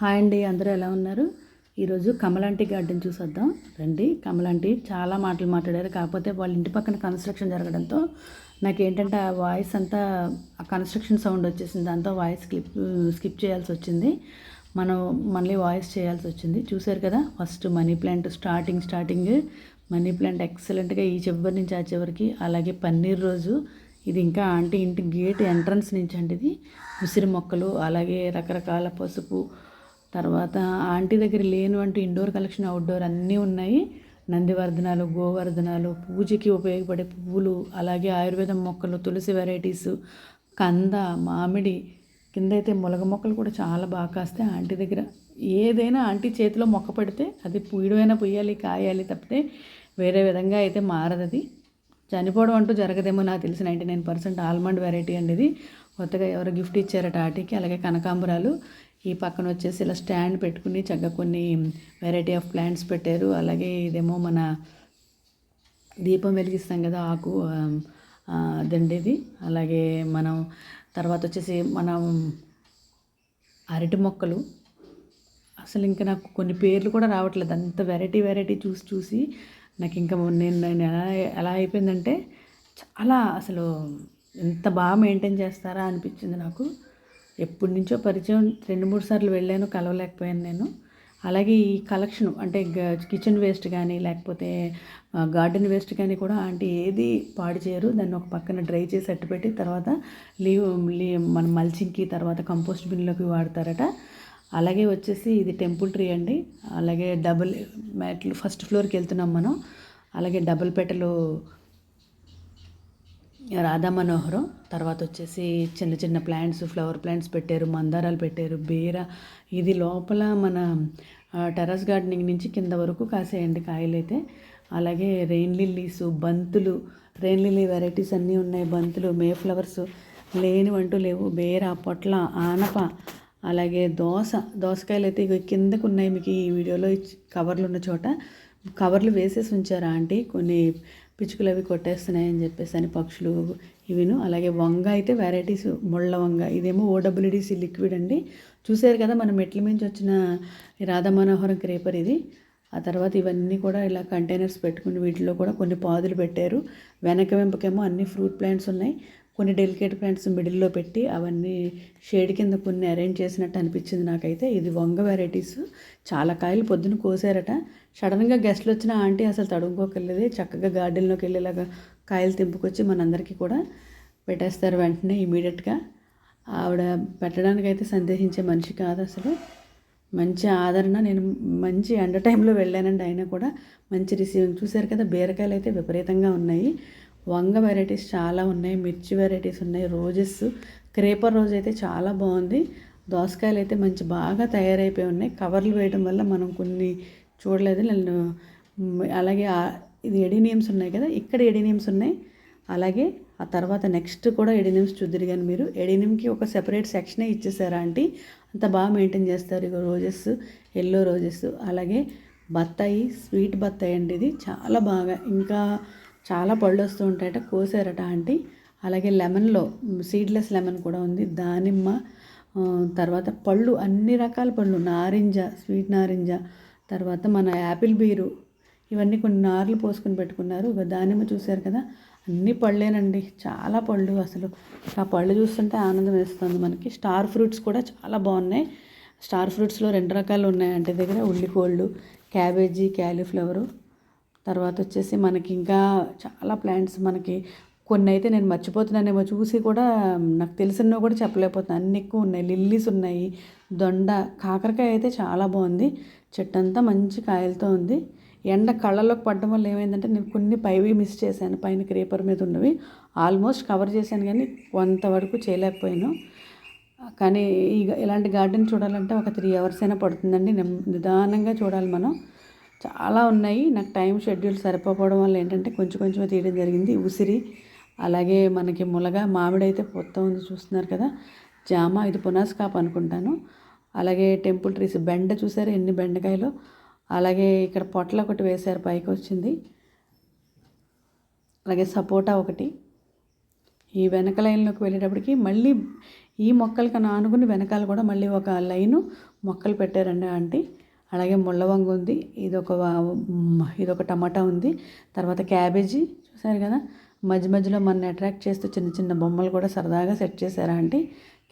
Hi అండి, అందరూ ఎలా ఉన్నారు? ఈరోజు కమలాంటి గార్డెన్ చూసొద్దాం రండి. కమలాంటి చాలా మాటలు మాట్లాడారు, కాకపోతే వాళ్ళ ఇంటి పక్కన కన్స్ట్రక్షన్ జరగడంతో నాకేంటంటే ఆ వాయిస్ అంతా ఆ కన్స్ట్రక్షన్ సౌండ్ వచ్చేసింది. దాంతో వాయిస్ స్కిప్ చేయాల్సి వచ్చింది. మనం మళ్ళీ వాయిస్ చేయాల్సి వచ్చింది. చూసారు కదా, first money plant starting money plant ఎక్సలెంట్గా ఈ చివరి నుంచి ఆ చివరికి. అలాగే పన్నీర్ రోజు, ఇది ఇంకా ఆంటీ ఇంటి గేట్ ఎంట్రన్స్ నుంచి అండి. ఇది ఉసిరి మొక్కలు, అలాగే రకరకాల పసుపు, తర్వాత ఆంటీ దగ్గర లేనివంటూ ఇండోర్ కలెక్షన్, అవుట్డోర్ అన్నీ ఉన్నాయి. నందివర్ధనాలు, గోవర్ధనాలు, పూజకి ఉపయోగపడే పువ్వులు, అలాగే ఆయుర్వేదం మొక్కలు, తులసి వెరైటీసు, కంద, మామిడి, కింద అయితే ములగ మొక్కలు కూడా చాలా బాగా కాస్తాయి ఆంటీ దగ్గర. ఏదైనా ఆంటీ చేతిలో మొక్క పడితే అది పూయడమైనా పుయ్యాలి, కాయాలి, తప్పితే వేరే విధంగా అయితే మారదు. అది చనిపోవడం అంటూ జరగదేమో నాకు తెలిసి. 99% ఆల్మండ్ వెరైటీ అండి ఇది. కొత్తగా ఎవరో గిఫ్ట్ ఇచ్చారట ఆంటీకి. అలాగే కనకాంబరాలు. ఈ పక్కన వచ్చేసి ఇలా స్టాండ్ పెట్టుకుని చక్కగా కొన్ని వెరైటీ ఆఫ్ ప్లాంట్స్ పెట్టారు. అలాగే ఇదేమో మన దీపం వెలిగిస్తాం కదా, ఆకు అదండి ఇది. అలాగే మనం తర్వాత వచ్చేసి మనం అరటి మొక్కలు. అసలు ఇంకా నాకు కొన్ని పేర్లు కూడా రావట్లేదు, అంత వెరైటీ చూసి నాకు ఇంకా నేను ఎలా అయిపోయిందంటే చాలా అసలు ఎంత బాగా మెయింటైన్ చేస్తారా అనిపించింది నాకు. ఎప్పటి నుంచో పరిచయం, 2-3 సార్లు వెళ్ళాను, కలవలేకపోయాను నేను. అలాగే ఈ కలెక్షన్ అంటే కిచెన్ వేస్ట్ కానీ లేకపోతే గార్డెన్ వేస్ట్ కానీ కూడా ఆంటీ ఏది పాడు చేయరు. దాన్ని ఒక పక్కన డ్రై చేసి అట్టుపెట్టి తర్వాత మన మల్చింగ్కి, తర్వాత కంపోస్ట్ బిన్లోకి వాడతారట. అలాగే వచ్చేసి ఇది టెంపుల్ ట్రీ అండి. అలాగే డబుల్ మ్యాట్లు, ఫస్ట్ ఫ్లోర్కి వెళ్తున్నాం మనం. అలాగే డబుల్ పెటలు రాధా మనోహరం. తర్వాత వచ్చేసి చిన్న ప్లాంట్స్, ఫ్లవర్ ప్లాంట్స్ పెట్టారు, మందారాలు పెట్టారు, బీర. ఇది లోపల మన టెర్రస్ గార్డెనింగ్ నుంచి కింద వరకు కాసేయండి కాయలైతే. అలాగే రెయిన్ లిల్లీస్, బంతులు, రెయిన్ లిల్లీ వెరైటీస్ అన్నీ ఉన్నాయి. బంతులు, మే ఫ్లవర్స్ లేనివంటూ లేవు. బీర, పొట్ల, ఆనప, అలాగే దోసకాయలు అయితే ఇక కిందకు ఉన్నాయి. మీకు ఈ వీడియోలో కవర్లు ఉన్న చోట కవర్లు వేసేసి ఉంచారు ఆంటీ. కొన్ని పిచ్చుకలు అవి కొట్టేస్తున్నాయని చెప్పేసి అని, పక్షులు ఇవిను. అలాగే వంగ అయితే వెరైటీస్, ముళ్ళ వంగ. ఇదేమో OWDC లిక్విడ్ అండి. చూసారు కదా, మనం మెట్ల మించి వచ్చిన రాధా మనోహరం క్రేపర్ ఇది. ఆ తర్వాత ఇవన్నీ కూడా ఇలా కంటైనర్స్ పెట్టుకుని వీటిలో కూడా కొన్ని పాదులు పెట్టారు. వెనక వెంపకేమో అన్ని ఫ్రూట్ ప్లాంట్స్ ఉన్నాయి. కొన్ని డెలికేట్ ప్లాంట్స్ మిడిల్లో పెట్టి అవన్నీ షేడ్ కింద కొన్ని అరేంజ్ చేసినట్టు అనిపించింది నాకైతే. ఇది వంగ వెరైటీస్. చాలా కాయలు పొద్దున కోసారట. సడన్గా గెస్ట్లు వచ్చిన ఆంటీ అసలు తడుముకోకెళ్ళేది, చక్కగా గార్డెన్లోకి వెళ్ళేలాగా కాయలు తెంపుకొచ్చి మనందరికీ కూడా పెట్టేస్తారు వెంటనే ఇమీడియట్గా. ఆవిడ పెట్టడానికైతే సందేహించే మనిషి కాదు అసలు. మంచి ఆదరణ. నేను మంచి ఎండ టైంలో వెళ్ళానండి, అయినా కూడా మంచి రిసీవింగ్. చూశారు కదా, బీరకాయలు అయితే విపరీతంగా ఉన్నాయి. వంగ వెరైటీస్ చాలా ఉన్నాయి, మిర్చి వెరైటీస్ ఉన్నాయి, రోజెస్, క్రేపర్ రోజ్ అయితే చాలా బాగుంది. దోసకాయలు అయితే మంచి బాగా తయారైపోయి ఉన్నాయి. కవర్లు వేయడం వల్ల మనం కొన్ని చూడలేదు నేను. అలాగే ఇది ఎడీనియమ్స్ ఉన్నాయి కదా, ఇక్కడ ఎడీనియమ్స్ ఉన్నాయి. అలాగే ఆ తర్వాత నెక్స్ట్ కూడా ఎడీనియమ్స్ చూద్దరు కానీ మీరు. ఎడీనియంకి ఒక సెపరేట్ సెక్షనే ఇచ్చేసారు ఆంటీ. అంత బాగా మెయింటైన్ చేస్తారు. ఇక రోజెస్, ఎల్లో రోజెస్. అలాగే బత్తాయి, స్వీట్ బత్తాయి అండి ఇది, చాలా బాగా, ఇంకా చాలా పళ్ళు వస్తూ ఉంటాయట, కోసారట ఆంటీ. అలాగే లెమన్లో సీడ్లెస్ లెమన్ కూడా ఉంది. దానిమ్మ, తర్వాత పళ్ళు, అన్ని రకాల పళ్ళు, నారింజ, స్వీట్ నారింజ, తర్వాత మన యాపిల్ బీరు, ఇవన్నీ కొన్ని నార్లు పోసుకొని పెట్టుకున్నారు. దానిమ్మ చూశారు కదా, అన్ని పళ్ళేనండి, చాలా పళ్ళు. అసలు ఆ పళ్ళు చూస్తుంటే ఆనందం వేస్తుంది మనకి. స్టార్ ఫ్రూట్స్ కూడా చాలా బాగున్నాయి. స్టార్ ఫ్రూట్స్లో 2 రకాలు ఉన్నాయి అంటే దగ్గర, ఉల్లికోళ్ళు, క్యాబేజీ, క్యాలీఫ్లవరు. తర్వాత వచ్చేసి మనకి ఇంకా చాలా ప్లాంట్స్, మనకి కొన్ని అయితే నేను మర్చిపోతున్నానేమో, చూసి కూడా నాకు తెలిసినవి కూడా చెప్పలేకపోతున్నాను, అన్ని ఎక్కువ ఉన్నాయి. లిల్లీస్ ఉన్నాయి, దొండ, కాకరకాయ అయితే చాలా బాగుంది. చెట్టు అంతా మంచి కాయలతో ఉంది. ఎండ కళ్ళలోకి పడడం వల్ల ఏమైందంటే నేను కొన్ని పైవి మిస్ చేశాను, పైన క్రేపర్ మీద ఉన్నవి ఆల్మోస్ట్ కవర్ చేశాను కానీ కొంతవరకు చేయలేకపోయాను. కానీ ఇలాంటి గార్డెన్ చూడాలంటే ఒక 3 hours అయినా పడుతుందండి. నిదానంగా చూడాలి మనం. చాలా ఉన్నాయి. నాకు టైం షెడ్యూల్ సరిపోవడం వల్ల ఏంటంటే కొంచెమే తీయడం జరిగింది. ఉసిరి, అలాగే మనకి ములగ, మామిడి అయితే మొత్తం ఉంది చూస్తున్నారు కదా, జామ, ఇది పునాస్కాప్ అనుకుంటాను. అలాగే టెంపుల్ ట్రీస్, బెండ చూసారు ఎన్ని బెండకాయలు. అలాగే ఇక్కడ పొట్ల ఒకటి వేశారు, పైకి వచ్చింది. అలాగే సపోటా ఒకటి. ఈ వెనక లైన్లోకి వెళ్ళేటప్పటికి మళ్ళీ ఈ మొక్కలకి ఆనుకుని వెనకాల కూడా మళ్ళీ ఒక లైను మొక్కలు పెట్టారండి ఆంటీ. అలాగే ముళ్ళవంగ ఉంది, ఇదొక టమాటా ఉంది, తర్వాత క్యాబేజీ చూసారు కదా. మధ్య మధ్యలో మన అట్రాక్ట్ చేస్తూ చిన్న చిన్న బొమ్మలు కూడా సరదాగా సెట్ చేశారా ఆంటీ.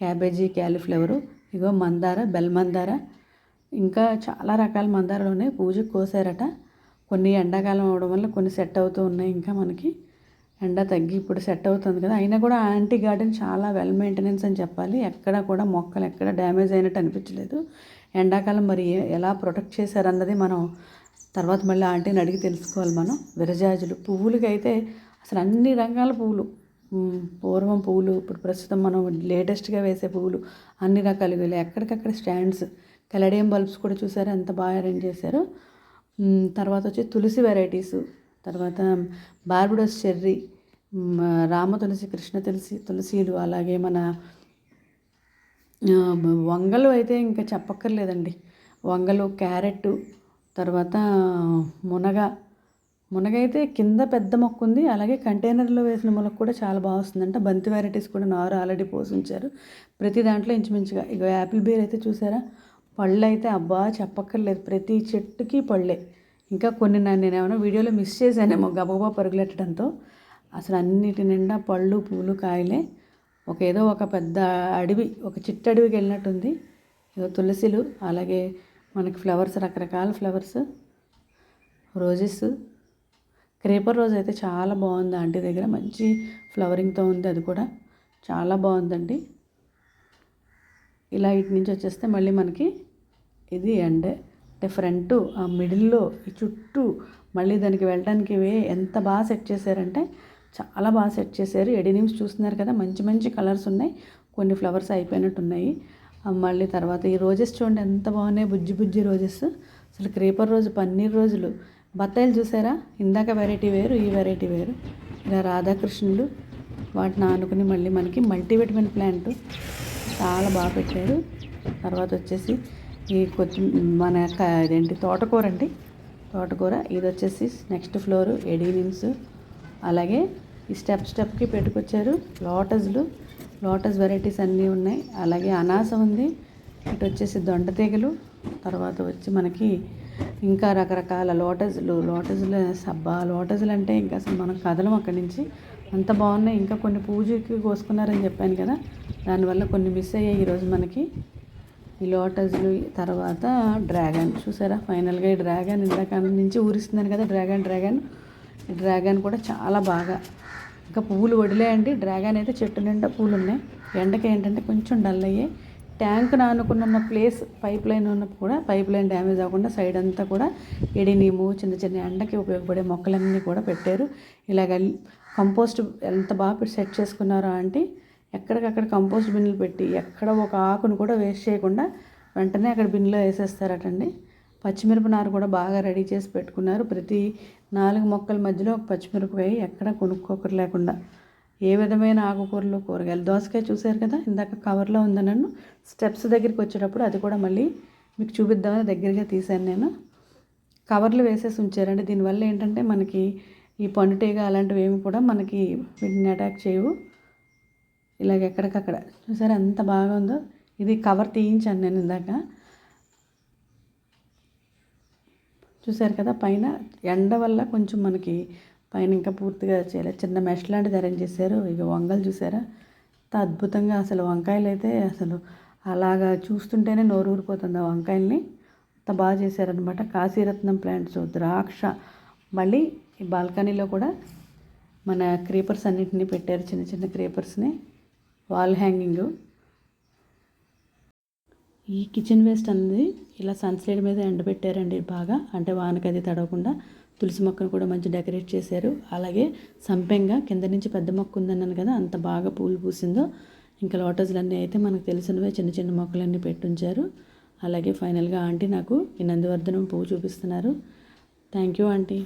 క్యాబేజీ, క్యాలీఫ్లవరు, ఇగో మందార, బెల్ మందార, ఇంకా చాలా రకాల మందారాలు ఉన్నాయి. పూజకు కోసారట. కొన్ని ఎండాకాలం అవడం వల్ల కొన్ని సెట్ అవుతూ ఉన్నాయి. ఇంకా మనకి ఎండ తగ్గి ఇప్పుడు సెట్ అవుతుంది కదా. అయినా కూడా ఆంటీ గార్డెన్ చాలా వెల్ మెయింటెనెన్స్ అని చెప్పాలి. ఎక్కడ కూడా మొక్కలు ఎక్కడ డ్యామేజ్ అయినట్టు అనిపించలేదు. ఎండాకాలం మరి ఎలా ప్రొటెక్ట్ చేశారన్నది మనం తర్వాత మళ్ళీ ఆంటీని అడిగి తెలుసుకోవాలి మనం. విరజాజులు పువ్వులకి అయితే అసలు అన్ని రకాల పువ్వులు, పూర్వం పువ్వులు, ఇప్పుడు ప్రస్తుతం మనం లేటెస్ట్గా వేసే పువ్వులు అన్ని రకాలు వెళ్ళి ఎక్కడికక్కడ స్టాండ్స్, కెలడియం బల్బ్స్ కూడా చూసారు ఎంత బాగా అరేంజ్ చేశారు. తర్వాత వచ్చి తులసి వెరైటీసు, తర్వాత బార్బడోస్ చెర్రీ, రామ తులసి, కృష్ణ తులసీలు, అలాగే మన వంగలు అయితే ఇంకా చెప్పక్కర్లేదండి. వంగలు, క్యారెట్, తర్వాత మునగ అయితే కింద పెద్ద మొక్క ఉంది. అలాగే కంటైనర్లో వేసిన మొలక కూడా చాలా బాగా వస్తుందంట. బంతి వెరైటీస్ కూడా నారు ఆల్రెడీ పోసించారు ప్రతి దాంట్లో ఇంచుమించుగా. ఇక యాపిల్ బేర్ అయితే చూసారా, పళ్ళు అయితే అబ్బా చెప్పక్కర్లేదు, ప్రతి చెట్టుకి పళ్ళే. ఇంకా కొన్ని నేనేమైనా వీడియోలో మిస్ చేశానేమో గబగబా పరుగులెట్టడంతో. అసలు అన్నిటి నిండా పళ్ళు, పూలు, కాయలే. ఏదో ఒక పెద్ద అడవి, ఒక చిట్టడవికి వెళ్ళినట్టుంది. ఏదో తులసిలు, అలాగే మనకి ఫ్లవర్స్, రకరకాల ఫ్లవర్స్, రోజెస్. క్రేపర్ రోజ్ అయితే చాలా బాగుంది ఆంటీ దగ్గర, మంచి ఫ్లవరింగ్తో ఉంది, అది కూడా చాలా బాగుందండి. ఇలా ఇటు నుంచి వచ్చేస్తే మళ్ళీ మనకి ఇది అంటే ఫ్రంట్ ఆ మిడిల్లో ఈ చుట్టూ మళ్ళీ దానికి వెళ్ళడానికి ఎంత బాగా సెట్ చేశారంటే చాలా బాగా సెట్ చేశారు. ఎడినిమ్స్ చూస్తున్నారు కదా, మంచి మంచి కలర్స్ ఉన్నాయి. కొన్ని ఫ్లవర్స్ అయిపోయినట్టు ఉన్నాయి. మళ్ళీ తర్వాత ఈ రోజెస్ చూడండి ఎంత బాగున్నాయి, బుజ్జి బుజ్జి రోజెస్. అసలు క్రేపర్ రోజు, పన్నీర్ రోజులు, బత్తాయిలు చూసారా, ఇందాక వెరైటీ వేరు, ఈ వెరైటీ వేరు. ఇలా రాధాకృష్ణులు, వాటిని ఆనుకుని మళ్ళీ మనకి మల్టీవిటమిన్ ప్లాంట్ చాలా బాగా పెట్టారు. తర్వాత వచ్చేసి ఈ మన ఇదేంటి తోటకూర అండి, తోటకూర. ఇది వచ్చేసి నెక్స్ట్ ఫ్లోర్ ఎడీనిమ్స్. అలాగే ఈ స్టెప్కి పెట్టుకొచ్చారు లోటస్ వెరైటీస్ అన్నీ ఉన్నాయి. అలాగే అనాస ఉంది. ఇటు వచ్చేసి దొండతీగలు, తర్వాత వచ్చి మనకి ఇంకా రకరకాల లోటస్లు అంటే ఇంకా అసలు మనం కదలం అక్కడి నుంచి, అంత బాగున్నాయి. ఇంకా కొన్ని పూజకి కోసుకున్నారని చెప్పాను కదా, దానివల్ల కొన్ని మిస్ అయ్యాయి ఈరోజు మనకి ఈ లోటస్లు. తర్వాత డ్రాగన్ చూసారా, ఫైనల్గా ఈ డ్రాగన్ ఇందాక నుంచి ఊరిస్తున్నాను కదా, డ్రాగన్ కూడా చాలా బాగా, ఇంకా పువ్వులు వదిలేయండి. డ్రాగన్ అయితే చెట్టు నిండా పూలు ఉన్నాయి. ఎండకి ఏంటంటే కొంచెం డల్ అయ్యాయి. ట్యాంక్ నానుకున్న ప్లేస్ పైప్ లైన్ ఉన్నప్పుడు కూడా పైప్ లైన్ డ్యామేజ్ అవ్వకుండా సైడ్ అంతా కూడా ఎడినీము, చిన్న చిన్న ఎండకి ఉపయోగపడే మొక్కలన్నీ కూడా పెట్టారు. ఇలాగ కంపోస్ట్ ఎంత బాగా సెట్ చేసుకున్నారో అంటే ఎక్కడికక్కడ కంపోస్ట్ బిన్నులు పెట్టి ఎక్కడ ఒక ఆకును కూడా వేస్ట్ చేయకుండా వెంటనే అక్కడ బిన్నులో వేసేస్తారటండి. పచ్చిమిరపనారు కూడా బాగా రెడీ చేసి పెట్టుకున్నారు. ప్రతి 4 మొక్కల మధ్యలో ఒక పచ్చిమిరపకాయ ఎక్కడ కొనుక్కోకరు లేకుండా. ఏ విధమైన ఆకుకూరలు, కూరగాయలు, దోసకాయ చూశారు కదా ఇందాక కవర్లో ఉందన్నాను. స్టెప్స్ దగ్గరికి వచ్చేటప్పుడు అది కూడా మళ్ళీ మీకు చూపిద్దామని దగ్గరగా తీశాను నేను. కవర్లు వేసేసి ఉంచారండి. దీనివల్ల ఏంటంటే మనకి ఈ పండుటీగ అలాంటివి ఏమి కూడా మనకి వీటిని అటాక్ చేయవు. ఇలాగ ఎక్కడికక్కడ చూసారా ఎంత బాగా ఉందో. ఇది కవర్ తీయించాను నేను ఇందాక, చూసారు కదా. పైన ఎండ వల్ల కొంచెం మనకి పైన ఇంకా పూర్తిగా చేయలేదు, చిన్న మెష్ లాంటిది అరేంజ్ చేశారు. ఇక వంగలు చూసారా ఎంత అద్భుతంగా, అసలు వంకాయలు అయితే అసలు అలాగా చూస్తుంటేనే నోరు ఊరిపోతుంది ఆ వంకాయల్ని, అంత బాగా చేశారనమాట. కాశీరత్నం ప్లాంట్స్, ద్రాక్ష, మళ్ళీ ఈ బాల్కనీలో కూడా మన క్రీపర్స్ అన్నింటినీ పెట్టారు, చిన్న చిన్న క్రీపర్స్ని, వాల్ హ్యాంగింగ్. ఈ కిచెన్ వేస్ట్ అనేది ఇలా సన్స్లైడ్ మీద ఎండబెట్టారండి బాగా, అంటే వానకి అది తడవకుండా. తులసి మొక్కను కూడా మంచి డెకరేట్ చేశారు. అలాగే సంపెంగా కింద నుంచి పెద్ద మొక్క ఉందన్నాను కదా, అంత బాగా పూలు పూసిందో. ఇంకా లోటస్లన్నీ అయితే మనకు తెలిసినవే చిన్న చిన్న మొక్కలన్నీ పెట్టుంచారు. అలాగే ఫైనల్గా ఆంటీ నాకు ఈ నందివర్ధనం పువ్వు చూపిస్తున్నారు. Thank you aunty.